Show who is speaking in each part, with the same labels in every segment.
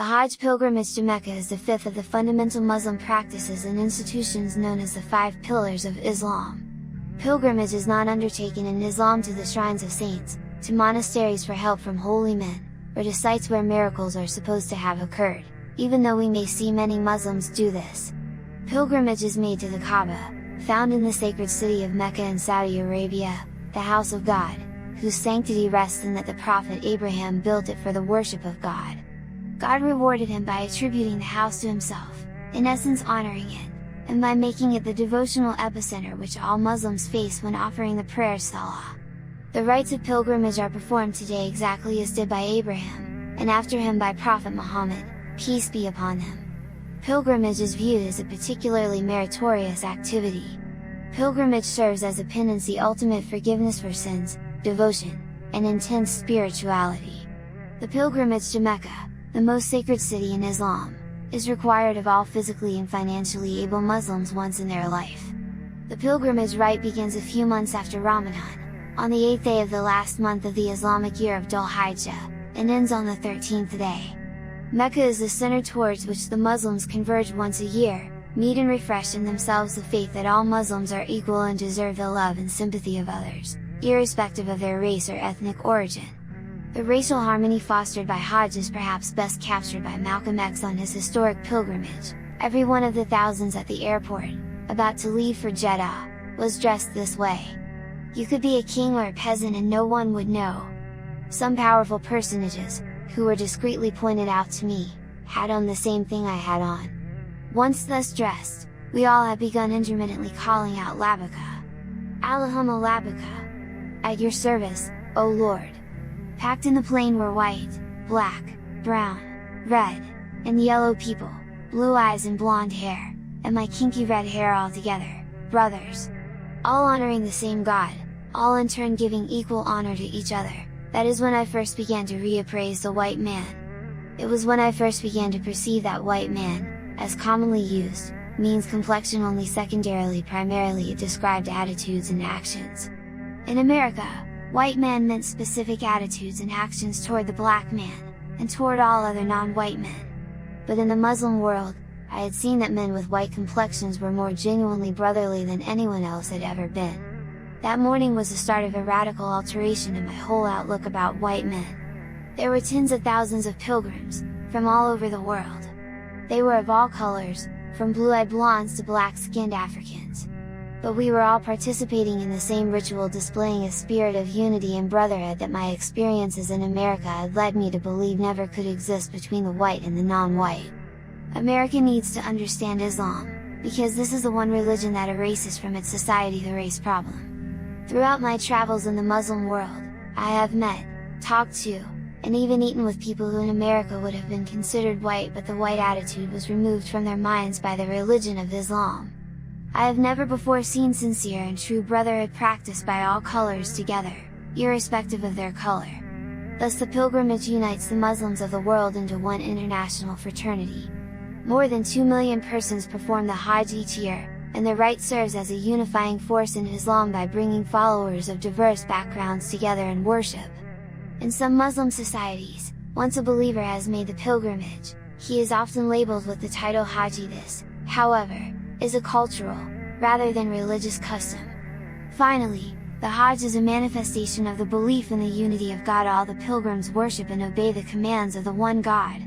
Speaker 1: The Hajj pilgrimage to Mecca is the fifth of the fundamental Muslim practices and institutions known as the Five Pillars of Islam. Pilgrimage is not undertaken in Islam to the shrines of saints, to monasteries for help from holy men, or to sites where miracles are supposed to have occurred, even though we may see many Muslims do this. Pilgrimage is made to the Kaaba, found in the sacred city of Mecca in Saudi Arabia, the house of God, whose sanctity rests in that the prophet Abraham built it for the worship of God. God rewarded him by attributing the house to himself, in essence honoring it, and by making it the devotional epicenter which all Muslims face when offering the prayer Salah. The rites of pilgrimage are performed today exactly as did by Abraham, and after him by Prophet Muhammad, peace be upon him. Pilgrimage is viewed as a particularly meritorious activity. Pilgrimage serves as a penance, the ultimate forgiveness for sins, devotion, and intense spirituality. The pilgrimage to Mecca, the most sacred city in Islam, is required of all physically and financially able Muslims once in their life. The pilgrimage rite begins a few months after Ramadan, on the 8th day of the last month of the Islamic year of Dhul Hijjah, and ends on the 13th day. Mecca is the center towards which the Muslims converge once a year, meet and refresh in themselves the faith that all Muslims are equal and deserve the love and sympathy of others, irrespective of their race or ethnic origin. The racial harmony fostered by Hajj is perhaps best captured by Malcolm X on his historic pilgrimage. Every one of the thousands at the airport, about to leave for Jeddah, was dressed this way. You could be a king or a peasant and no one would know. Some powerful personages, who were discreetly pointed out to me, had on the same thing I had on. Once thus dressed, we all had begun intermittently calling out Labaka. Allahumma Labaka! At your service, O Lord! Packed in the plane were white, black, brown, red, and yellow people, blue eyes and blonde hair, and my kinky red hair all together, brothers! All honoring the same God, all in turn giving equal honor to each other. That is when I first began to reappraise the white man. It was when I first began to perceive that white man, as commonly used, means complexion only secondarily, primarily it described attitudes and actions. In America, white man meant specific attitudes and actions toward the black man, and toward all other non-white men. But in the Muslim world, I had seen that men with white complexions were more genuinely brotherly than anyone else had ever been. That morning was the start of a radical alteration in my whole outlook about white men. There were tens of thousands of pilgrims, from all over the world. They were of all colors, from blue-eyed blondes to black-skinned Africans. But we were all participating in the same ritual, displaying a spirit of unity and brotherhood that my experiences in America had led me to believe never could exist between the white and the non-white. America needs to understand Islam, because this is the one religion that erases from its society the race problem. Throughout my travels in the Muslim world, I have met, talked to, and even eaten with people who in America would have been considered white, but the white attitude was removed from their minds by the religion of Islam. I have never before seen sincere and true brotherhood practiced by all colors together, irrespective of their color. Thus the pilgrimage unites the Muslims of the world into one international fraternity. More than 2 million persons perform the Hajj each year, and the rite serves as a unifying force in Islam by bringing followers of diverse backgrounds together in worship. In some Muslim societies, once a believer has made the pilgrimage, he is often labeled with the title Haji. This, however, is a cultural, rather than religious custom. Finally, the Hajj is a manifestation of the belief in the unity of God. All the pilgrims worship and obey the commands of the one God.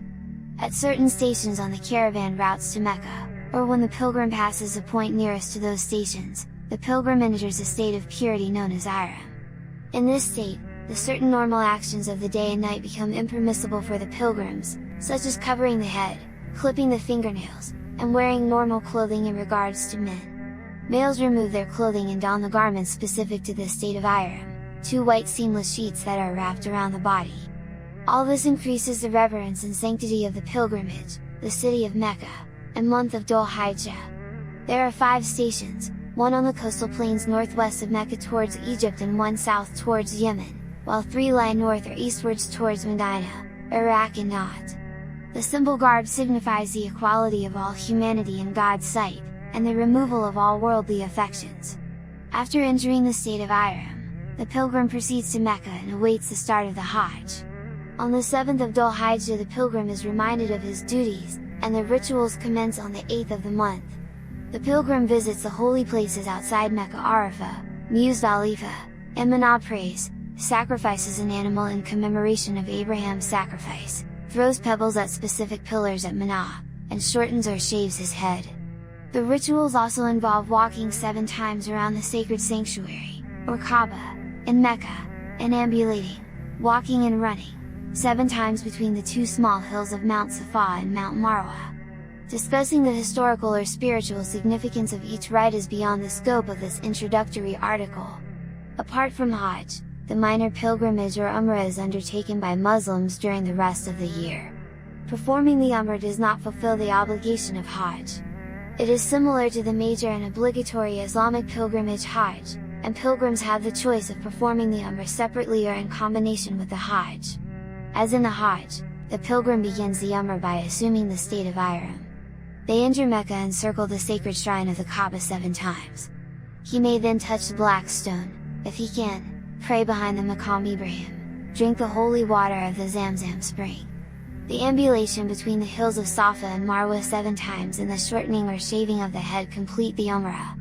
Speaker 1: At certain stations on the caravan routes to Mecca, or when the pilgrim passes a point nearest to those stations, the pilgrim enters a state of purity known as ihram. In this state, the certain normal actions of the day and night become impermissible for the pilgrims, such as covering the head, clipping the fingernails, and wearing normal clothing. In regards to men, males remove their clothing and don the garments specific to this state of ihram, 2 white seamless sheets that are wrapped around the body. All this increases the reverence and sanctity of the pilgrimage, the city of Mecca, and month of Dhul Hijjah. There are 5 stations, one on the coastal plains northwest of Mecca towards Egypt and one south towards Yemen, while 3 lie north or eastwards towards Medina, Iraq and Najd. The symbol garb signifies the equality of all humanity in God's sight, and the removal of all worldly affections. After entering the state of ihram, the pilgrim proceeds to Mecca and awaits the start of the Hajj. On the 7th of Dhul Hijjah the pilgrim is reminded of his duties, and the rituals commence on the 8th of the month. The pilgrim visits the holy places outside Mecca, Arafah, Muzdalifah, and Mina, prays, sacrifices an animal in commemoration of Abraham's sacrifice, throws pebbles at specific pillars at Mina, and shortens or shaves his head. The rituals also involve walking 7 times around the sacred sanctuary, or Kaaba, in Mecca, and ambulating, walking and running, 7 times between the 2 small hills of Mount Safa and Mount Marwa. Discussing the historical or spiritual significance of each rite is beyond the scope of this introductory article. Apart from Hajj, the minor pilgrimage or Umrah is undertaken by Muslims during the rest of the year. Performing the Umrah does not fulfill the obligation of Hajj. It is similar to the major and obligatory Islamic pilgrimage Hajj, and pilgrims have the choice of performing the Umrah separately or in combination with the Hajj. As in the Hajj, the pilgrim begins the Umrah by assuming the state of Ihram. They enter Mecca and circle the sacred shrine of the Kaaba 7 times. He may then touch the black stone, if he can, pray behind the Maqam Ibrahim, drink the holy water of the Zamzam spring. The ambulation between the hills of Safa and Marwa 7 times and the shortening or shaving of the head complete the Umrah.